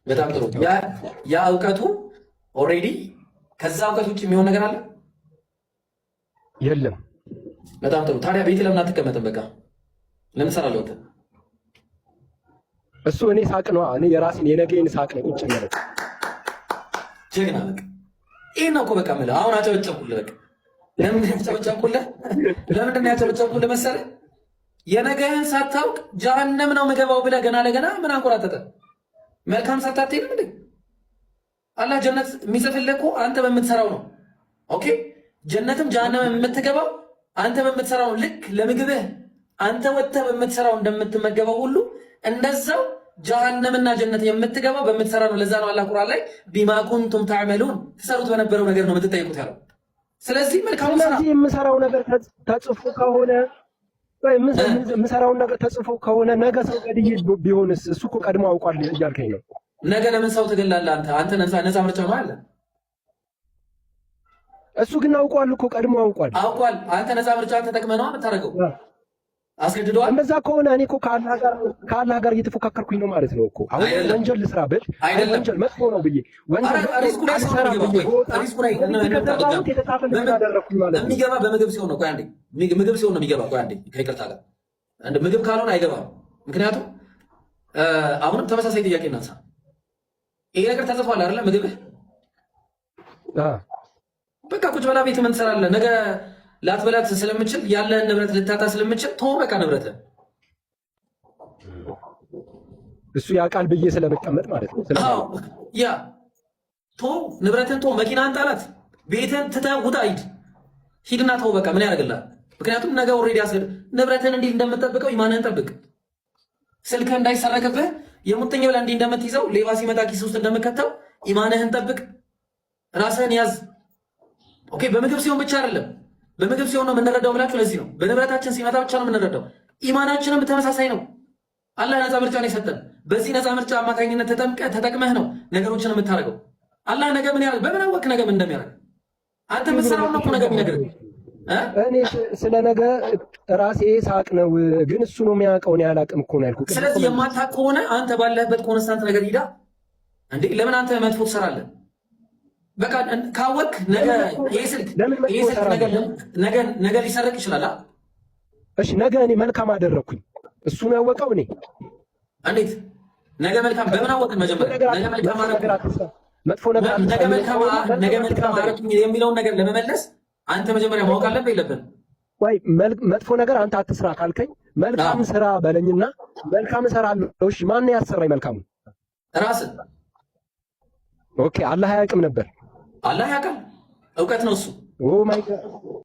በጣም ጥሩ። ያ እውቀቱ ኦልሬዲ ከዛ እውቀት ውጭ የሚሆን ነገር አለ የለም። በጣም ጥሩ። ታዲያ ቤት ለምን አትቀመጥም? በቃ ለምን ሰራለሁ? እሱ እኔ ሳቅ ነው። እኔ የራሴን የነገን ሳቅ ነው ቁጭ ማለት ጀግና። በቃ ይሄ ነው እኮ በቃ የምልህ። አሁን አጨበጨብኩልህ። በቃ ለምን ያጨበጨብኩልህ? ለምንድን ነው ያጨበጨብኩልህ መሰለህ? የነገህን ሳታውቅ ጀሃነም ነው የምገባው ብለህ ገና ለገና ምን አንቆራጠጠ? መልካም ሰርተህ አትሄድም እንዴ? አላህ ጀነት የሚጽፍልህ እኮ አንተ በምትሰራው ነው። ኦኬ፣ ጀነትም ጀሃነም የምትገባው አንተ በምትሰራው ነው። ልክ ለምግብህ አንተ ወጥተህ በምትሰራው እንደምትመገበው ሁሉ እንደዛው ጀሃነምና ጀነት የምትገባው በምትሰራ ነው። ለዛ ነው አላህ ቁርአን ላይ ቢማ ኩንቱም ተዕመሉን ትሰሩት በነበረው ነገር ነው የምትጠይቁት ያለው። ስለዚህ መልካም ስራ የምሰራው ነገር ተጽፎ ከሆነ የምሰራውን ነገር ተጽፎ ከሆነ ነገ ሰው ገድዬ ቢሆንስ? እሱ እኮ ቀድሞ አውቋል እያልከኝ ነው። ነገ ለምን ሰው ትገላለህ? አንተ ነፃ ምርጫ ነው አለ። እሱ ግን አውቋል እኮ ቀድሞ አውቋል። አንተ ነፃ ምርጫ ተጠቅመህ ነው የምታደርገው። አስገድደዋል። እንደዛ ከሆነ እኔ እኮ ከአላህ ጋር እየተፎካከርኩኝ ነው ማለት ነው እኮ። አሁን ወንጀል ልስራ ብል ወንጀል መጥፎ ነው ብዬ የሚገባ በምግብ ሲሆን ነው። ቆይ አንዴ፣ ምግብ ሲሆን ነው የሚገባ። ቆይ አንዴ፣ ከይቅርታ ጋር ምግብ ካልሆነ አይገባም። ምክንያቱም አሁንም ተመሳሳይ ጥያቄ እናንሳ። ይሄ ነገር ተጽፏል አይደለ? ምግብህ በቃ ቁጭ በላ ቤት ምን ትሰራለህ? ነገ ላትበላት ስለምችል ያለህን ንብረት ልታጣ ስለምችል ተው በቃ ንብረት እሱ ያውቃል ብዬ ስለመቀመጥ ማለት ነው። ያ ተው ንብረትን ተው፣ መኪና አንጣላት፣ ቤትን ትተህ ውጣ፣ ሂድና ተው በቃ ምን ያደርግልሃል? ምክንያቱም ነገ ኦልሬዲ ያስገድ ንብረትን እንዲህ እንደምትጠብቀው ኢማንህን ጠብቅ። ስልክህ እንዳይሰረቅብህ የሙጥኝ ብለህ እንዲህ እንደምትይዘው ሌባ ሲመጣ ኪስ ውስጥ እንደምከተው ኢማንህን ጠብቅ፣ ራስህን ያዝ። ኦኬ። በምግብ ሲሆን ብቻ አይደለም፣ በምግብ ሲሆን ነው የምንረዳው ብላችሁ ለዚህ ነው። በንብረታችን ሲመጣ ብቻ ነው የምንረዳው። ኢማናችንም ተመሳሳይ ነው። አላህ ነፃ ምርጫ ነው የሰጠን። በዚህ ነፃ ምርጫ አማካኝነት ተጠቅመህ ነው ነገሮችን የምታደርገው። አላህ ነገ ምን ያደርግ በምን አወቅ ነገ ምን እንደሚያደርግ አንተ የምትሰራው ነው ነገ የሚነግርህ። እኔ ስለ ነገ ራሴ ሳቅ ነው፣ ግን እሱ ነው የሚያውቀው። እኔ አላውቅም እኮ ነው ያልኩህ። ስለዚህ የማታውቅ ከሆነ አንተ ባለህበት ኮንስታንት ነገር ሂዳ እንዴ ለምን አንተ መጥፎ ትሰራለህ? በቃ ካወቅ ነገ ሊሰረቅ ይችላል። እሺ ነገ እኔ መልካም አደረግኩኝ፣ እሱ ነው ያወቀው። እኔ እንዴት ነገ መልካም በምን አወቅን? መጀመሪያ ነገ መልካም አደረግኩኝ የሚለውን ነገር ለመመለስ አንተ መጀመሪያ ማወቅ አለብህ የለብህም? ወይ መጥፎ ነገር አንተ አትስራ ካልከኝ መልካም ስራ በለኝና መልካም እሰራለሁ። እሺ ማን ያሰራኝ መልካሙ? ራስህ። ኦኬ። አላህ አያውቅም ነበር? አላህ ያውቃል። እውቀት ነው እሱ። ኦ ማይ ጋድ